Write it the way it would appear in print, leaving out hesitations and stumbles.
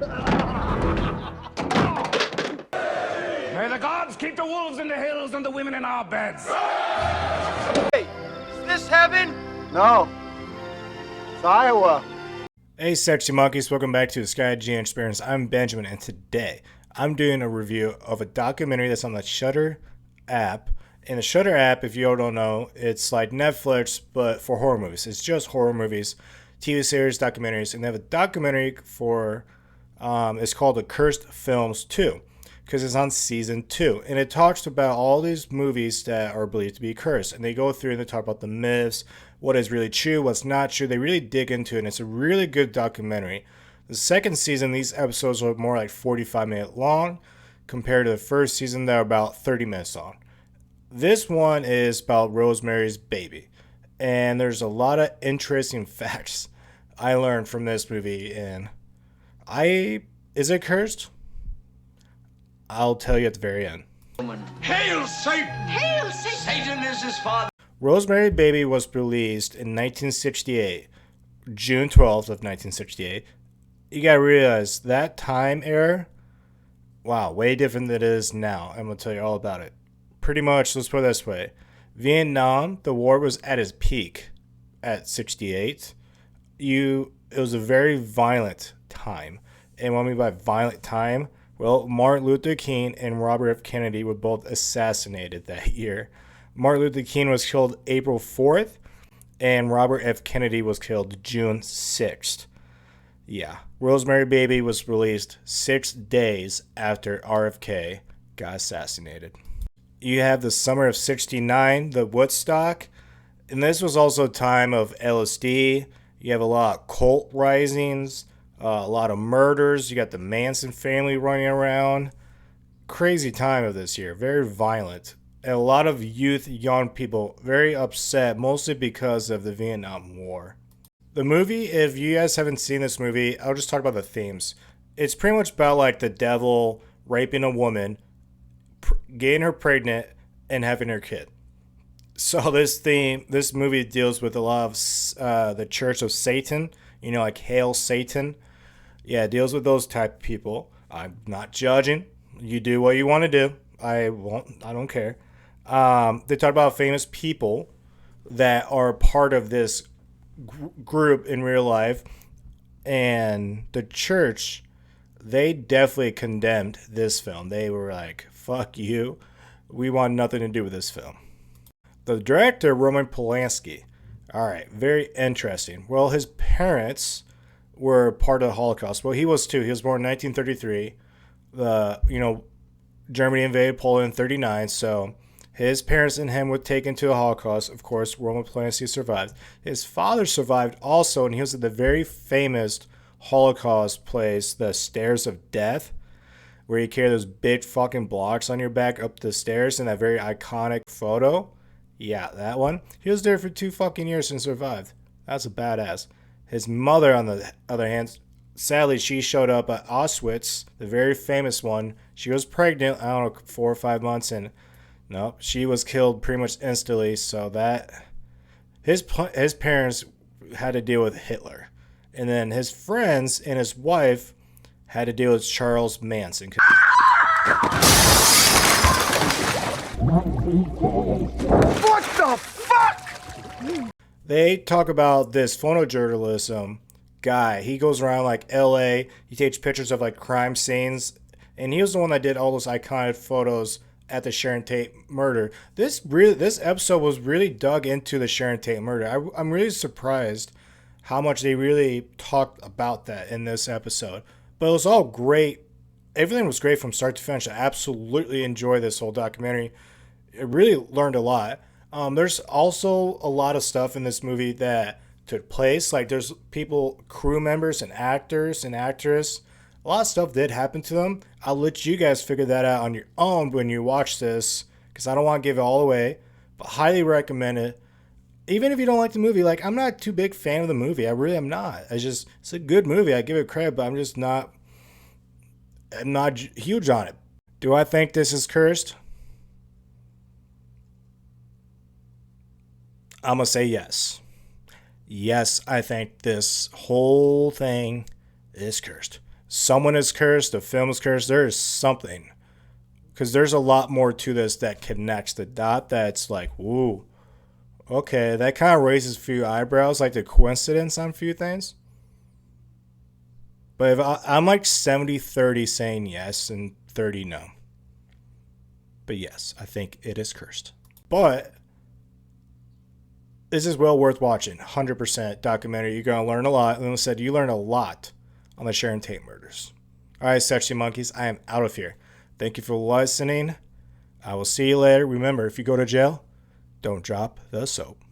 May the gods keep the wolves in the hills and the women in our beds. Hey, is this heaven? No. It's Iowa. Hey sexy monkeys, welcome back to the Sky G Experience. I'm Benjamin and today I'm doing a review of a documentary that's on the Shudder app. And the Shudder app, if you all don't know, it's like Netflix but for horror movies. It's just horror movies, TV series, documentaries, and they have a documentary for it's called The Cursed Films 2 because it's on season 2 and it talks about all these movies that are believed to be cursed, and they go through and they talk about the myths, what is really true, what's not true. They really dig into it, and it's a really good documentary. The second season, these episodes are more like 45-minute long compared to the first season that are about 30 minutes long. This one is about Rosemary's Baby, and there's a lot of interesting facts I learned from this movie. And is it cursed? I'll tell you at the very end. Hail Satan! Hail Satan! Satan is his father. Rosemary's Baby was released in 1968, June 12th of 1968. You gotta realize that time era, wow, way different than it is now. I'm gonna tell you all about it. Pretty much, let's put it this way. Vietnam, the war was at its peak at 68. It was a very violent time. And what I mean by violent time, well, Martin Luther King and Robert F. Kennedy were both assassinated that year. Martin Luther King was killed April 4th, and Robert F. Kennedy was killed June 6th. Yeah, Rosemary's Baby was released 6 days after RFK got assassinated. You have the summer of 69, the Woodstock, and this was also a time of LSD. You have a lot of cult risings, a lot of murders. You got the Manson family running around. Crazy time of this year, very violent. And a lot of youth, young people, very upset, mostly because of the Vietnam War. The movie, if you guys haven't seen this movie, I'll just talk about the themes. It's pretty much about like the devil raping a woman, getting her pregnant, and having her kid. So this movie deals with a lot of the Church of Satan, you know, like Hail Satan. Yeah, it deals with those type of people. I'm not judging. You do what you want to do. I don't care. They talk about famous people that are part of this group in real life, and the church, they definitely condemned this film. They were like, fuck you, we want nothing to do with this film. The director, Roman Polanski, all right, very interesting. Well, his parents were part of the Holocaust. Well, he was too. He was born in 1933. Germany invaded Poland in 1939, so his parents and him were taken to the Holocaust. Of course, Roman Polanski survived. His father survived also, and he was at the very famous Holocaust place, the Stairs of Death, where you carry those big fucking blocks on your back up the stairs in that very iconic photo. Yeah, that one. He was there for 2 fucking years and survived. That's a badass. His mother, on the other hand, sadly, she showed up at Auschwitz, the very famous one. She was pregnant, I don't know, 4 or 5 months, and no, she was killed pretty much instantly. So that his parents had to deal with Hitler, and then his friends and his wife had to deal with Charles Manson. What the fuck? They talk about this photojournalism guy. He goes around like LA. He takes pictures of like crime scenes, and he was the one that did all those iconic photos at the Sharon Tate murder. This episode was really dug into the Sharon Tate murder. I'm really surprised how much they really talked about that in this episode. But it was all great. Everything was great from start to finish. I absolutely enjoyed this whole documentary. I really learned a lot. There's also a lot of stuff in this movie that took place. Like there's people, crew members and actors and actresses. A lot of stuff did happen to them. I'll let you guys figure that out on your own when you watch this, because I don't want to give it all away, but highly recommend it. Even if you don't like the movie, like I'm not too big fan of the movie. I really am not. It's a good movie. I give it credit, but I'm not huge on it. Do I think this is cursed? I'm going to say yes. Yes, I think this whole thing is cursed. someone is cursed, the film is cursed. There is something. Because there's a lot more to this that connects the dot that's like, woo. Okay, that kind of raises a few eyebrows, like the coincidence on a few things. But if I'm like 70-30 saying yes and 30 no. But yes, I think it is cursed. But this is well worth watching. 100% documentary. You're going to learn a lot. And I said you learn a lot on the Sharon Tate murders. All right, sexy monkeys, I am out of here. Thank you for listening. I will see you later. Remember, if you go to jail, don't drop the soap.